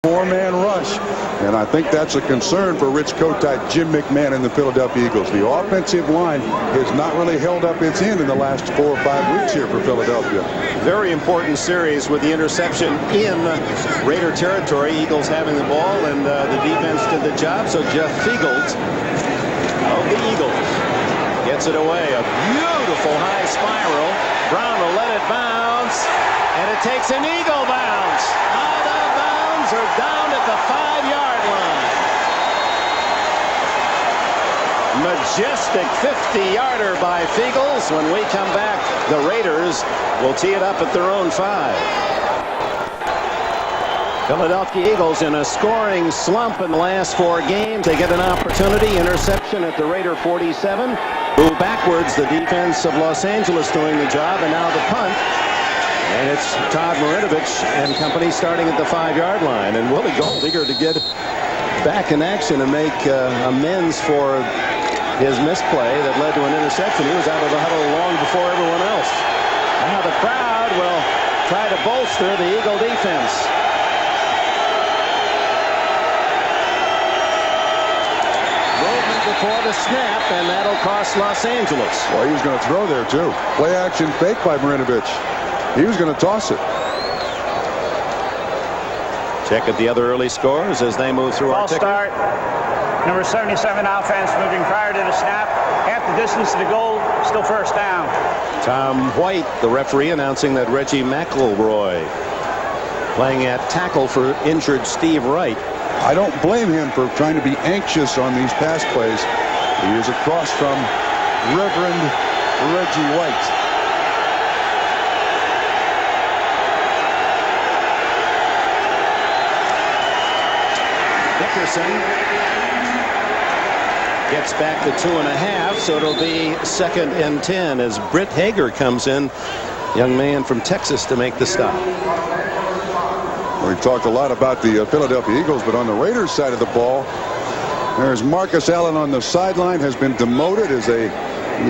Four-man rush, and I think that's a concern for Rich Kotite, Jim McMahon, and the Philadelphia Eagles. The offensive line has not really held up its end in the last 4 or 5 weeks here for Philadelphia. Very important series with the interception in Raider territory. Eagles having the ball, and the defense did the job. So Jeff Fiegelt of the Eagles gets it away. A beautiful high spiral. Brown will let it bounce, and it takes an Eagle bounce. Out of bounds or down at the 5-yard line. Majestic 50-yarder by Fiegels. When we come back, the Raiders will tee it up at their own 5. Philadelphia Eagles in a scoring slump in the last 4 games. They get an opportunity. Interception at the Raider 47. Move backwards. The defense of Los Angeles doing the job. And now the punt. And it's Todd Marinovich and company starting at the 5-yard line. And Willie Gold eager to get back in action and make amends for his misplay that led to an interception. He was out of the huddle long before everyone else. Now the crowd will try to bolster the Eagle defense. Movement before the snap, and that'll cost Los Angeles. Well, he was going to throw there, too. Play action fake by Marinovich. He was going to toss it. Check at the other early scores as they move through our ticker. Start. Number 77 offense moving prior to the snap. Half the distance to the goal. Still first down. Tom White, the referee, announcing that Reggie McElroy playing at tackle for injured Steve Wright. I don't blame him for trying to be anxious on these pass plays. He is across from Reverend Reggie White. Dickerson gets back to 2.5, so it'll be 2nd and 10 as Britt Hager comes in, young man from Texas, to make the stop. We've talked a lot about the Philadelphia Eagles, but on the Raiders side of the ball, there's Marcus Allen on the sideline, has been demoted as he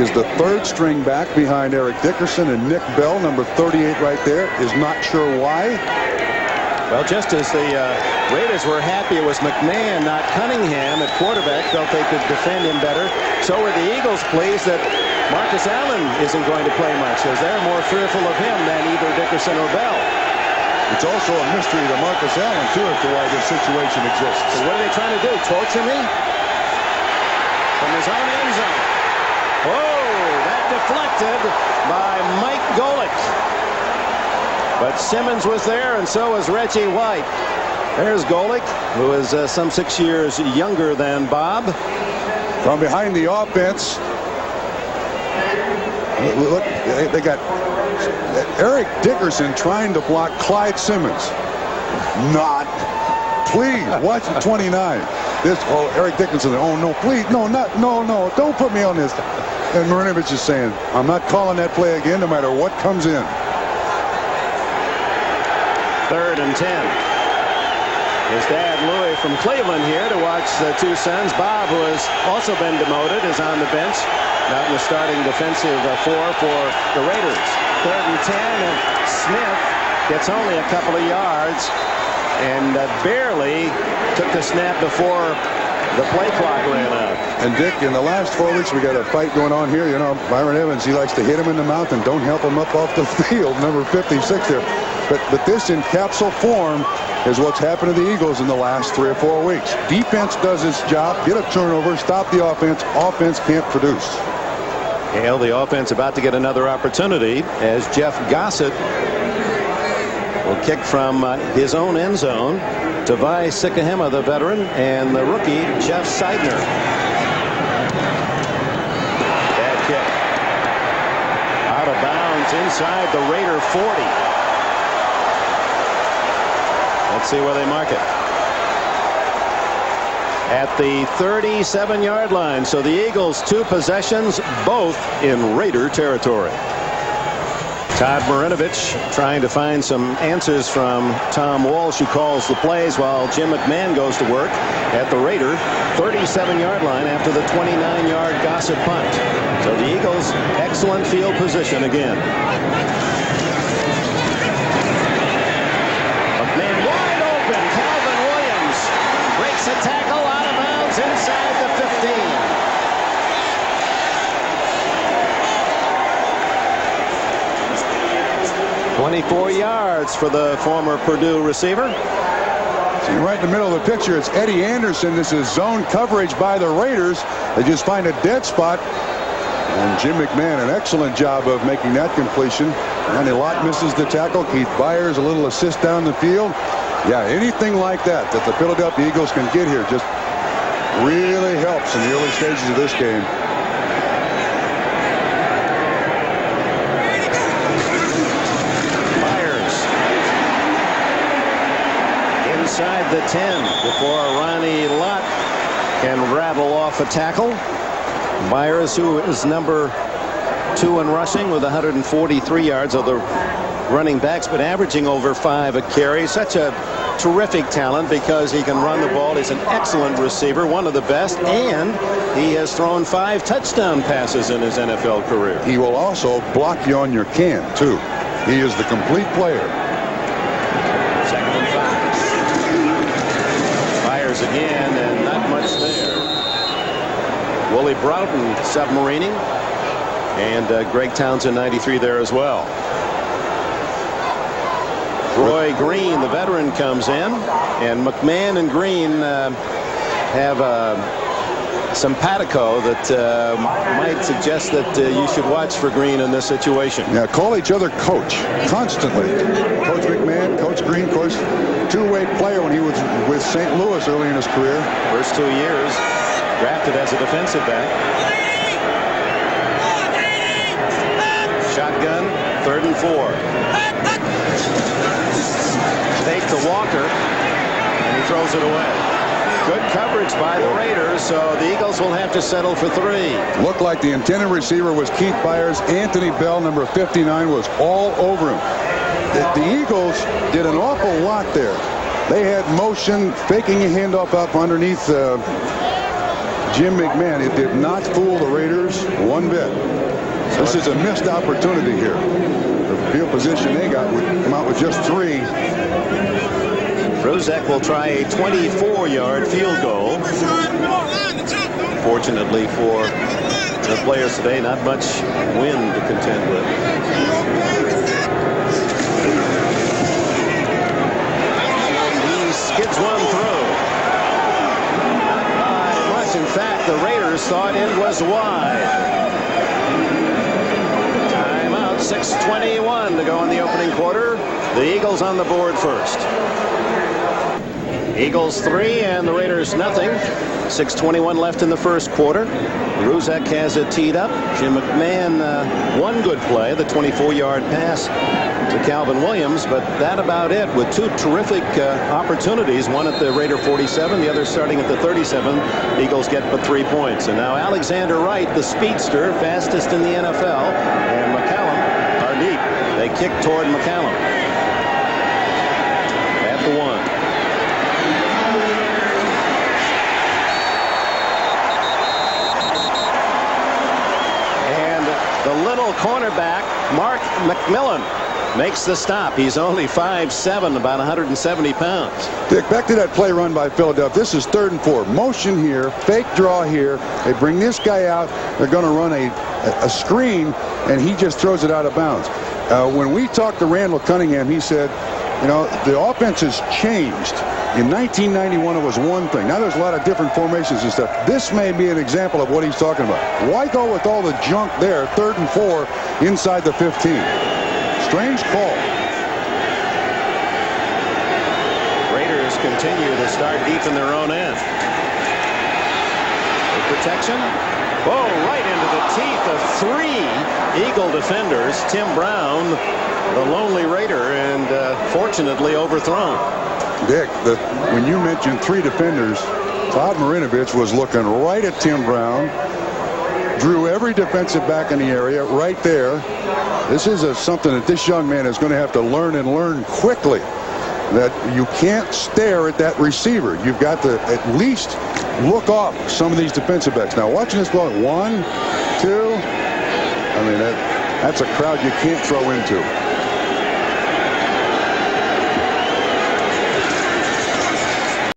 is the 3rd string back behind Eric Dickerson, and Nick Bell, number 38 right there, is not sure why. Well, just as the Raiders were happy it was McMahon, not Cunningham, at quarterback, felt they could defend him better. So were the Eagles pleased that Marcus Allen isn't going to play much, as they're more fearful of him than either Dickerson or Bell. It's also a mystery to Marcus Allen, too, as to why this situation exists. So what are they trying to do? Torture me? From his own end zone. Oh, that deflected by Mike Golick. But Simmons was there, and so was Reggie White. There's Golick, who is some 6 years younger than Bob. From behind the offense, look, they got Eric Dickerson trying to block Clyde Simmons. Not. Please, watch the 29. Eric Dickerson, oh, no, please, no, don't put me on this. And Marinovich is saying, I'm not calling that play again, no matter what comes in. 3rd and 10. His dad, Louis, from Cleveland here to watch the 2 sons. Bob, who has also been demoted, is on the bench. Not in the starting defensive 4 for the Raiders. 3rd and 10, and Smith gets only a couple of yards and barely took the snap before the play clock ran out. And Dick, in the last 4 weeks, we got a fight going on here. You know, Byron Evans, he likes to hit him in the mouth and don't help him up off the field. Number 56 there. But this in capsule form is what's happened to the Eagles in the last 3 or 4 weeks. Defense does its job, get a turnover, stop the offense. Offense can't produce. Hale, the offense about to get another opportunity as Jeff Gossett will kick from his own end zone. Tavai Sikahema, the veteran, and the rookie, Jeff Seidner. Bad kick. Out of bounds inside the Raider 40. Let's see where they mark it. At the 37-yard line. So the Eagles 2 possessions, both in Raider territory. Todd Marinovich trying to find some answers from Tom Walsh, who calls the plays, while Jim McMahon goes to work at the Raider 37-yard line after the 29-yard Gossett punt. So the Eagles, excellent field position again. McMahon wide open. Calvin Makes a tackle out of bounds inside the 15. 24 yards for the former Purdue receiver. Right in the middle of the picture, it's Eddie Anderson. This is zone coverage by the Raiders. They just find a dead spot. And Jim McMahon, an excellent job of making that completion. Randy Lott misses the tackle. Keith Byers, a little assist down the field. Yeah, anything like that the Philadelphia Eagles can get here just really helps in the early stages of this game. Inside the 10 before Ronnie Lott can rattle off a tackle. Byers, who is number 2 in rushing with 143 yards of the running backs, but averaging over 5 a carry. Such a terrific talent because he can run the ball. He's an excellent receiver, one of the best, and he has thrown 5 touchdown passes in his NFL career. He will also block you on your can, too. He is the complete player. Again, and not much there. Willie Broughton submarining, and Greg Townsend 93 there as well. Roy Green, the veteran, comes in, and McMahon and Green have simpatico that might suggest that you should watch for Green in this situation. Yeah, call each other coach constantly. Coach McMahon, Coach Green, of course, two-way player when he was with St. Louis early in his career. First 2 years, drafted as a defensive back. Shotgun, 3rd and 4. Fake to Walker, and he throws it away. Good coverage by the Raiders, so the Eagles will have to settle for 3. Looked like the intended receiver was Keith Byers. Anthony Bell, number 59, was all over him. The Eagles did an awful lot there. They had motion, faking a handoff up underneath Jim McMahon. It did not fool the Raiders one bit. This is a missed opportunity here. The field position they got would come out with just 3. Rozek will try a 24-yard field goal. Fortunately for the players today, not much wind to contend with. He skids one through. Not by much. In fact, the Raiders thought it was wide. Timeout, 6:21 to go in the opening quarter. The Eagles on the board first. Eagles 3 and the Raiders nothing. 6:21 left in the first quarter. Rozek has it teed up. Jim McMahon, one good play, the 24-yard pass to Calvin Williams, but that about it with 2 terrific opportunities, one at the Raider 47, the other starting at the 37. Eagles get but 3 points. And now Alexander Wright, the speedster, fastest in the NFL, and McCallum are deep. They kick toward McCallum at the 1. The little cornerback, Mark McMillan, makes the stop. He's only 5'7", about 170 pounds. Dick, back to that play run by Philadelphia. This is 3rd and 4. Motion here, fake draw here. They bring this guy out. They're going to run a screen, and he just throws it out of bounds. When we talked to Randall Cunningham, he said, you know, the offense has changed. In 1991, it was one thing. Now there's a lot of different formations and stuff. This may be an example of what he's talking about. Why go with all the junk there, 3rd and 4, inside the 15? Strange call. Raiders continue to start deep in their own end. The protection. Whoa, right into the teeth of 3 Eagle defenders. Tim Brown, the lonely Raider, and fortunately overthrown. Dick, when you mentioned 3 defenders, Todd Marinovich was looking right at Tim Brown, drew every defensive back in the area right there. This is something that this young man is going to have to learn and learn quickly, that you can't stare at that receiver. You've got to at least look off some of these defensive backs. Now, watching this ball, 1, 2, I mean, that's a crowd you can't throw into.